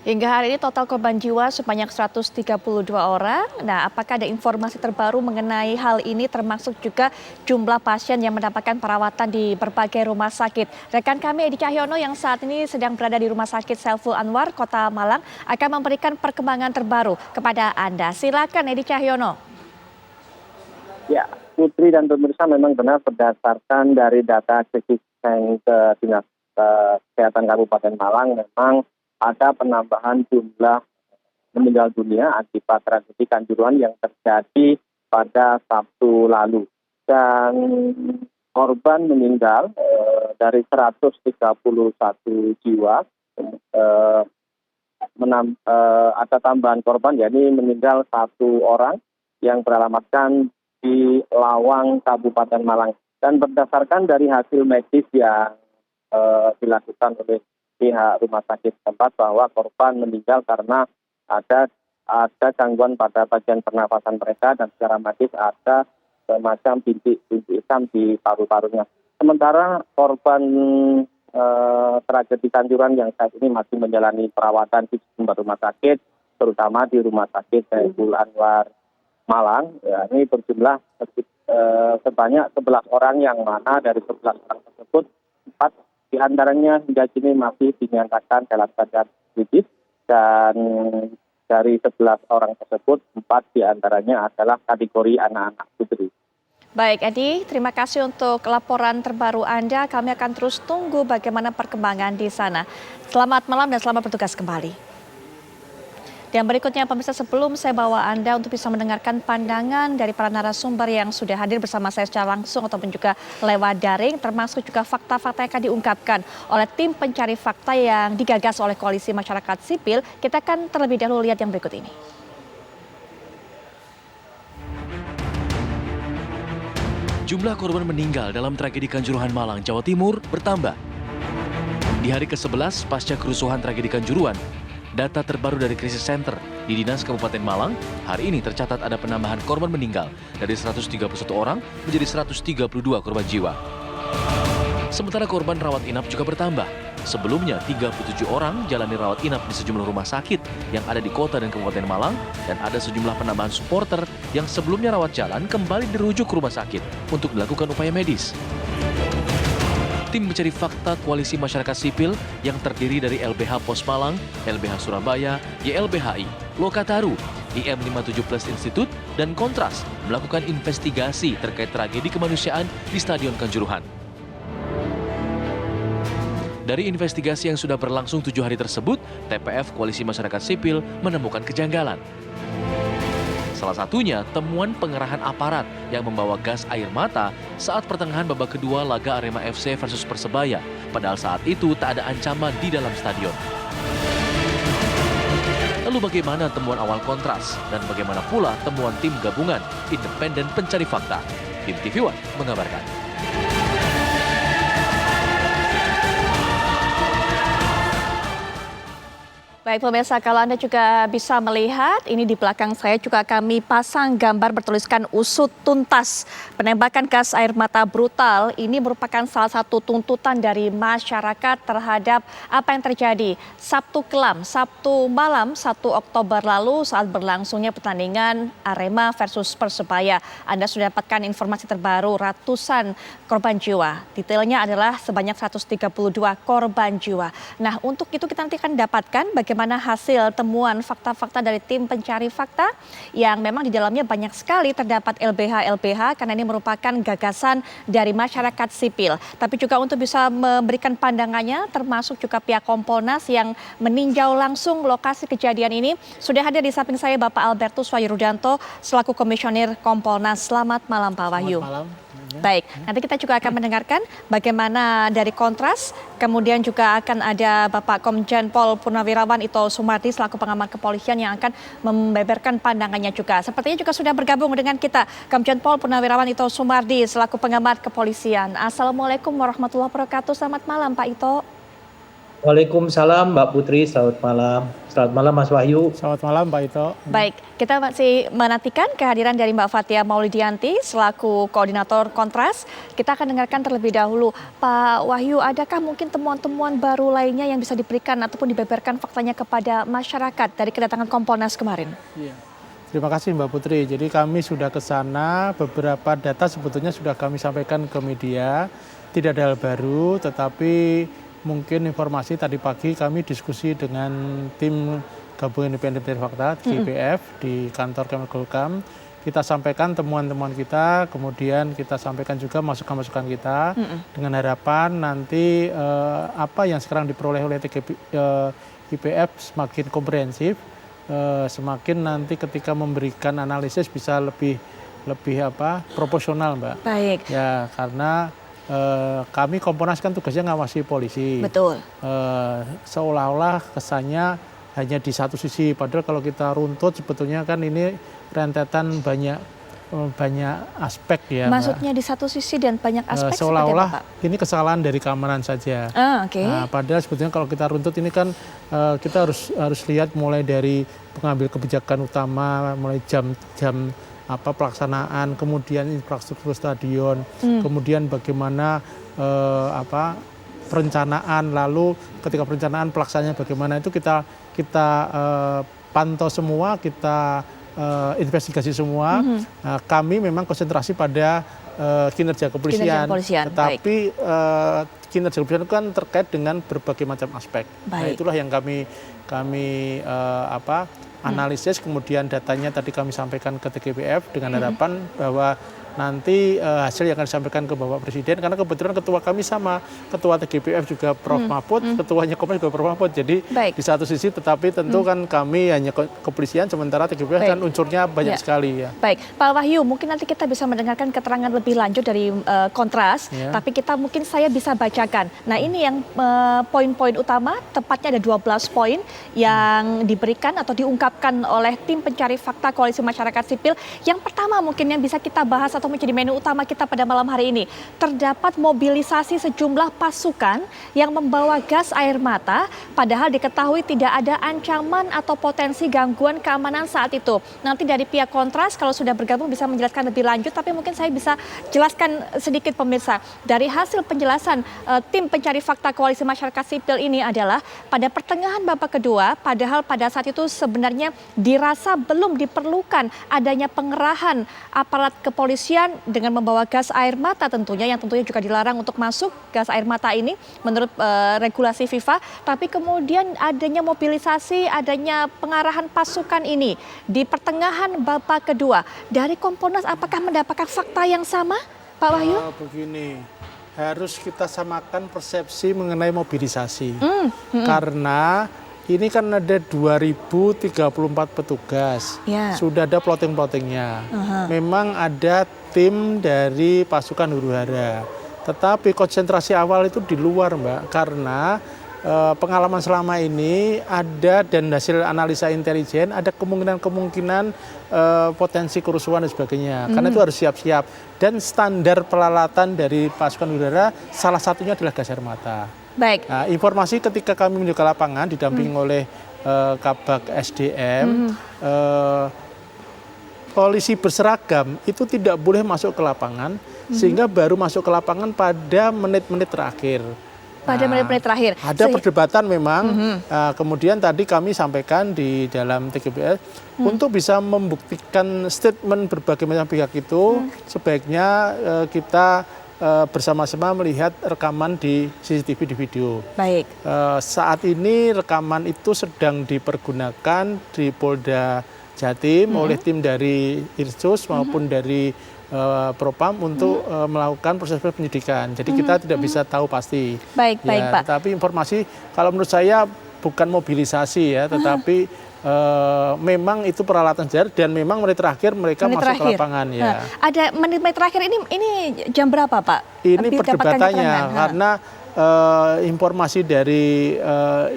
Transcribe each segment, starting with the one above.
Hingga hari ini total korban jiwa sebanyak 132 orang. Nah, apakah ada informasi terbaru mengenai hal ini termasuk juga jumlah pasien yang mendapatkan perawatan di berbagai rumah sakit? Rekan kami Edi Cahyono yang saat ini sedang berada di Rumah Sakit Saiful Anwar, Kota Malang akan memberikan perkembangan terbaru kepada Anda. Silakan Edi Cahyono. Ya, Putri dan pemirsa, memang benar berdasarkan dari data Cekiseng ke Dinas Kesehatan Kabupaten Malang, memang ada penambahan jumlah meninggal dunia akibat tragedi Kanjuruhan yang terjadi pada Sabtu lalu. Dan korban meninggal dari 131 jiwa, ada tambahan korban, yakni meninggal 1 orang yang beralamatkan di Lawang, Kabupaten Malang. Dan berdasarkan dari hasil medis yang dilakukan oleh pihak rumah sakit tempat, bahwa korban meninggal karena ada gangguan pada bagian pernafasan mereka, dan secara medis ada semacam bintik hitam di paru-parunya. Sementara korban tragedi Kanjuruhan yang saat ini masih menjalani perawatan di sejumlah rumah sakit, terutama di Rumah Sakit Saiful Anwar Malang, ya, ini berjumlah sebanyak 11 orang, yang mana dari 11 orang tersebut 4 diantaranya hingga kini masih dinyatakan dalam keadaan kritis, dan dari 11 orang tersebut 4 diantaranya adalah kategori anak-anak, Putri. Baik Edi, terima kasih untuk laporan terbaru Anda. Kami akan terus tunggu bagaimana perkembangan di sana. Selamat malam dan selamat bertugas kembali. Dan berikutnya pemirsa, sebelum saya bawa Anda untuk bisa mendengarkan pandangan dari para narasumber yang sudah hadir bersama saya secara langsung ataupun juga lewat daring, termasuk juga fakta-fakta yang akan diungkapkan oleh tim pencari fakta yang digagas oleh Koalisi Masyarakat Sipil, kita akan terlebih dahulu lihat yang berikut ini. Jumlah korban meninggal dalam tragedi Kanjuruhan Malang, Jawa Timur bertambah. Di hari ke-11 pasca kerusuhan tragedi Kanjuruhan, data terbaru dari Krisis Center di Dinas Kabupaten Malang, hari ini tercatat ada penambahan korban meninggal dari 131 orang menjadi 132 korban jiwa. Sementara korban rawat inap juga bertambah. Sebelumnya 37 orang jalani rawat inap di sejumlah rumah sakit yang ada di kota dan Kabupaten Malang, dan ada sejumlah penambahan supporter yang sebelumnya rawat jalan kembali dirujuk ke rumah sakit untuk dilakukan upaya medis. Tim mencari fakta Koalisi Masyarakat Sipil yang terdiri dari LBH Pos Malang, LBH Surabaya, YLBHI, Lokataru, IM57 Plus Institute, dan Kontras melakukan investigasi terkait tragedi kemanusiaan di Stadion Kanjuruhan. Dari investigasi yang sudah berlangsung 7 hari tersebut, TPF Koalisi Masyarakat Sipil menemukan kejanggalan. Salah satunya temuan pengerahan aparat yang membawa gas air mata saat pertengahan babak kedua laga Arema FC versus Persebaya, padahal saat itu tak ada ancaman di dalam stadion. Lalu bagaimana temuan awal Kontras, dan bagaimana pula temuan tim gabungan independen pencari fakta? Tim TV One mengabarkan. Baik pemirsa, kalau Anda juga bisa melihat, ini di belakang saya juga kami pasang gambar bertuliskan usut tuntas. Penembakan gas air mata brutal ini merupakan salah satu tuntutan dari masyarakat terhadap apa yang terjadi Sabtu kelam, Sabtu malam 1 Oktober lalu saat berlangsungnya pertandingan Arema versus Persebaya. Anda sudah dapatkan informasi terbaru, ratusan korban jiwa. Detailnya adalah sebanyak 132 korban jiwa. Nah, untuk itu kita nanti akan dapatkan bagaimana hasil temuan fakta-fakta dari tim pencari fakta yang memang di dalamnya banyak sekali terdapat LBH karena ini merupakan gagasan dari masyarakat sipil. Tapi juga untuk bisa memberikan pandangannya termasuk juga pihak Kompolnas yang meninjau langsung lokasi kejadian ini. Sudah hadir di samping saya Bapak Albertus Wahyrudanto selaku Komisioner Kompolnas. Selamat malam Pak Wahyu. Selamat malam. Baik, nanti kita juga akan mendengarkan bagaimana dari Kontras, kemudian juga akan ada Bapak Komjen Pol Purnawirawan Ito Sumardi selaku pengamat kepolisian yang akan membeberkan pandangannya juga. Sepertinya juga sudah bergabung dengan kita Komjen Pol Purnawirawan Ito Sumardi selaku pengamat kepolisian. Assalamualaikum warahmatullahi wabarakatuh. Selamat malam Pak Ito. Waalaikumsalam Mbak Putri, selamat malam. Selamat malam Mas Wahyu. Selamat malam Pak Ito. Baik, kita masih menantikan kehadiran dari Mbak Fathia Maulidianti selaku koordinator Kontras. Kita akan dengarkan terlebih dahulu. Pak Wahyu, adakah mungkin temuan-temuan baru lainnya yang bisa diberikan ataupun dibeberkan faktanya kepada masyarakat dari kedatangan Kompolnas kemarin? Iya. Terima kasih Mbak Putri. Jadi kami sudah ke sana, beberapa data sebetulnya sudah kami sampaikan ke media. Tidak ada hal baru, tetapi mungkin informasi tadi pagi kami diskusi dengan tim Gabungan Independen Pencari Fakta GIPF di kantor Kemenkumham. Kita sampaikan temuan-temuan kita, kemudian kita sampaikan juga masukan-masukan kita dengan harapan nanti apa yang sekarang diperoleh oleh GIPF semakin komprehensif, semakin nanti ketika memberikan analisis bisa lebih proporsional, Mbak. Baik. Ya, karena kami Kompolnas kan tugasnya ngawasi polisi. Betul. Seolah-olah kesannya hanya di satu sisi, padahal kalau kita runtut sebetulnya kan ini rentetan banyak aspek ya. Maksudnya Mbak, di satu sisi dan banyak aspek seolah-olah Pak? Ini kesalahan dari keamanan saja. Oke. Nah, padahal sebetulnya kalau kita runtut ini kan kita harus lihat mulai dari pengambil kebijakan utama, mulai jam pelaksanaan, kemudian infrastruktur stadion, kemudian bagaimana perencanaan, lalu ketika perencanaan pelaksanaannya bagaimana itu kita pantau semua, kita investigasi semua. Nah, kami memang konsentrasi pada kinerja kepolisian, tetapi kinerja kepolisian itu kan terkait dengan berbagai macam aspek. Nah, itulah yang kami analisis, kemudian datanya tadi kami sampaikan ke TGIPF dengan harapan bahwa nanti hasil yang akan disampaikan ke Bapak Presiden, karena kebetulan ketua kami sama, ketua TGIPF juga Prof. Mahfud, ketuanya Komnas juga Prof. Mahfud, jadi di satu sisi tetapi tentu kan kami hanya kepolisian, sementara TGIPF kan unsurnya banyak sekali ya. Baik, Pak Wahyu, mungkin nanti kita bisa mendengarkan keterangan lebih lanjut dari Kontras, tapi saya bisa bacakan. Nah, ini yang poin-poin utama, tepatnya ada 12 poin yang diberikan atau diungkapkan oleh tim pencari fakta Koalisi Masyarakat Sipil. Yang pertama mungkin yang bisa kita bahas atau menjadi menu utama kita pada malam hari ini, terdapat mobilisasi sejumlah pasukan yang membawa gas air mata, padahal diketahui tidak ada ancaman atau potensi gangguan keamanan saat itu. Nanti dari pihak Kontras kalau sudah bergabung bisa menjelaskan lebih lanjut, tapi mungkin saya bisa jelaskan sedikit pemirsa. Dari hasil penjelasan tim pencari fakta Koalisi Masyarakat Sipil ini adalah pada pertengahan babak kedua, padahal pada saat itu sebenarnya dirasa belum diperlukan adanya pengerahan aparat kepolisian dengan membawa gas air mata tentunya, yang tentunya juga dilarang untuk masuk gas air mata ini menurut regulasi FIFA. Tapi kemudian adanya mobilisasi, adanya pengarahan pasukan ini di pertengahan babak kedua. Dari Kompolnas apakah mendapatkan fakta yang sama, Pak Wahyu? Begini, harus kita samakan persepsi mengenai mobilisasi. Karena ini kan ada 2034 petugas, sudah ada plotting-plottingnya. Memang ada tim dari pasukan huru-hara. Tetapi konsentrasi awal itu di luar, Mbak, karena pengalaman selama ini ada dan hasil analisa intelijen ada kemungkinan potensi kerusuhan dan sebagainya. Karena itu harus siap-siap. Dan standar peralatan dari pasukan huru-hara salah satunya adalah gas air mata. Baik. Nah, informasi ketika kami menuju ke lapangan didampingi oleh Kabag SDM, polisi berseragam itu tidak boleh masuk ke lapangan, sehingga baru masuk ke lapangan pada menit-menit terakhir. Pada menit-menit terakhir. Ada perdebatan memang, kemudian tadi kami sampaikan di dalam TGIPF, untuk bisa membuktikan statement berbagai macam pihak itu, sebaiknya kita bersama-sama melihat rekaman di CCTV di video. Baik. Saat ini rekaman itu sedang dipergunakan di Polda Jatim oleh tim dari Irsus maupun dari Propam untuk melakukan proses penyidikan. Jadi kita tidak bisa tahu pasti. Baik, Pak. Tetapi informasi kalau menurut saya bukan mobilisasi ya, tetapi memang itu peralatan sejarah dan memang menit terakhir mereka masuk ke lapangan ya. Ada menit-menit terakhir ini jam berapa, Pak? Ini perdebatannya karena informasi dari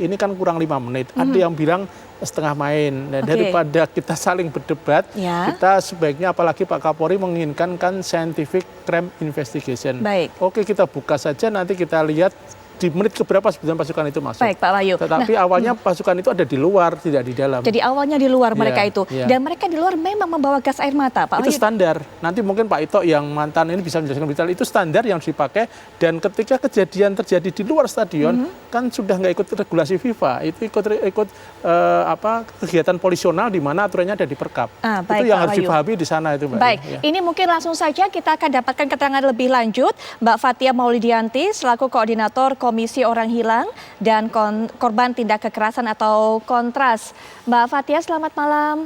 ini kan kurang 5 menit. Ada yang bilang setengah main. Nah, daripada kita saling berdebat, kita sebaiknya, apalagi Pak Kapolri menginginkan kan scientific crime investigation. Baik. Oke, kita buka saja, nanti kita lihat di menit keberapa sebetulnya pasukan itu masuk. Baik, Pak Wahyu. Tetapi awalnya pasukan itu ada di luar, tidak di dalam. Jadi awalnya di luar mereka Iya, itu. iya. Dan mereka di luar memang membawa gas air mata, Pak Itu Wahyu. standar. Nanti mungkin Pak Ito yang mantan ini bisa menjelaskan lebih detail. Itu standar yang dipakai. Dan ketika kejadian terjadi di luar stadion, kan sudah nggak ikut regulasi FIFA. Itu ikut kegiatan polisional di mana aturannya ada di Perkap. Baik, Itu yang Pak harus Wahyu. dipahami di sana itu, Mbak. Baik, Ya. ini mungkin langsung saja kita akan dapatkan keterangan lebih lanjut Mbak Fathia Maulidianti selaku Koordinator Komisi Orang Hilang dan Korban Tindak Kekerasan atau Kontras. Mbak Fathia, selamat malam.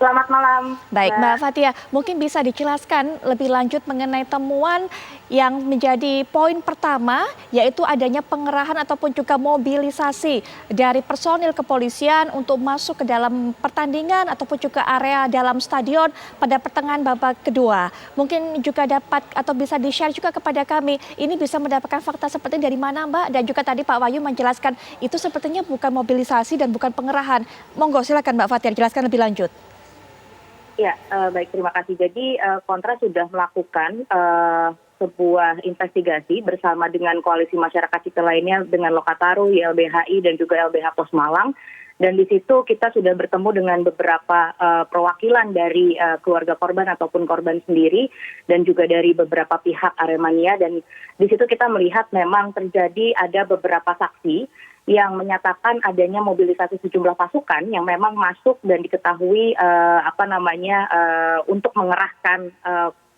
Selamat malam. Baik, Mbak Fathia, mungkin bisa dijelaskan lebih lanjut mengenai temuan yang menjadi poin pertama, yaitu adanya pengerahan ataupun juga mobilisasi dari personil kepolisian untuk masuk ke dalam pertandingan ataupun juga area dalam stadion pada pertengahan babak kedua. Mungkin juga dapat atau bisa di-share juga kepada kami, ini bisa mendapatkan fakta seperti dari mana, Mbak? Dan juga tadi Pak Wahyu menjelaskan itu sepertinya bukan mobilisasi dan bukan pengerahan. Monggo silakan Mbak Fathia jelaskan lebih lanjut. Ya, baik, terima kasih. Jadi Kontras sudah melakukan sebuah investigasi bersama dengan koalisi masyarakat sipil lainnya dengan Lokataru, YLBHI dan juga LBH Pos Malang. Dan di situ kita sudah bertemu dengan beberapa perwakilan dari keluarga korban ataupun korban sendiri dan juga dari beberapa pihak Aremania. Dan di situ kita melihat memang terjadi ada beberapa saksi yang menyatakan adanya mobilisasi sejumlah pasukan yang memang masuk dan diketahui untuk mengerahkan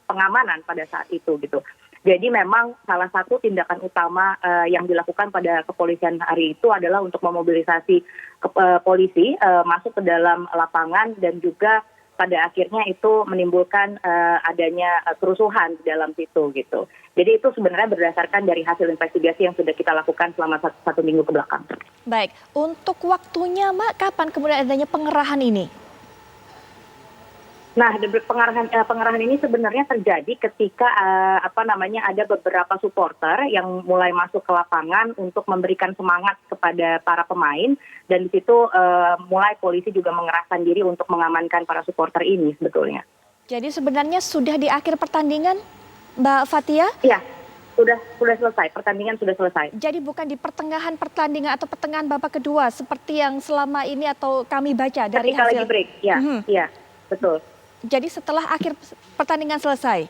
pengamanan pada saat itu gitu. Jadi memang salah satu tindakan utama yang dilakukan pada kepolisian hari itu adalah untuk memobilisasi polisi masuk ke dalam lapangan dan juga pada akhirnya itu menimbulkan adanya kerusuhan di dalam situ gitu. Jadi itu sebenarnya berdasarkan dari hasil investigasi yang sudah kita lakukan selama satu minggu ke belakang. Baik, untuk waktunya Mbak, kapan kemudian adanya pengerahan ini? Nah, pengerahan ini sebenarnya terjadi ketika ada beberapa supporter yang mulai masuk ke lapangan untuk memberikan semangat kepada para pemain dan di situ mulai polisi juga mengerahkan diri untuk mengamankan para supporter ini sebetulnya. Jadi sebenarnya sudah di akhir pertandingan, Mbak Fathia? Iya, sudah selesai, pertandingan sudah selesai. Jadi bukan di pertengahan pertandingan atau pertengahan babak kedua seperti yang selama ini atau kami baca dari Ketika hasil. lagi break, iya, betul. Jadi setelah akhir pertandingan selesai?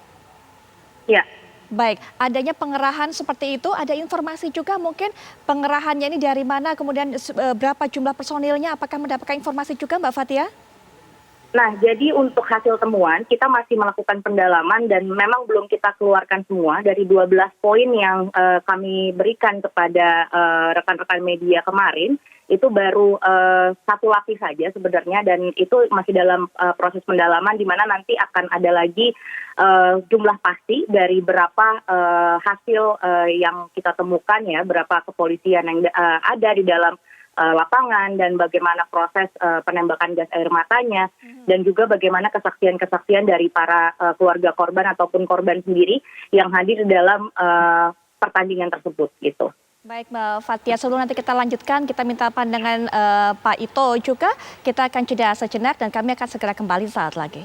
Iya. Baik, adanya pengerahan seperti itu, ada informasi juga mungkin pengerahannya ini dari mana, kemudian berapa jumlah personilnya, apakah mendapatkan informasi juga Mbak Fathia? Nah, jadi untuk hasil temuan, kita masih melakukan pendalaman dan memang belum kita keluarkan semua dari 12 poin yang kami berikan kepada rekan-rekan media kemarin. Itu baru satu lapis saja sebenarnya dan itu masih dalam proses pendalaman di mana nanti akan ada lagi jumlah pasti dari berapa hasil yang kita temukan ya, berapa kepolisian yang ada di dalam lapangan dan bagaimana proses penembakan gas air matanya dan juga bagaimana kesaksian-kesaksian dari para keluarga korban ataupun korban sendiri yang hadir di dalam pertandingan tersebut gitu. Baik Mbak Fathia, sebelum nanti kita lanjutkan, kita minta pandangan Pak Ito juga. Kita akan jeda sejenak dan kami akan segera kembali saat lagi.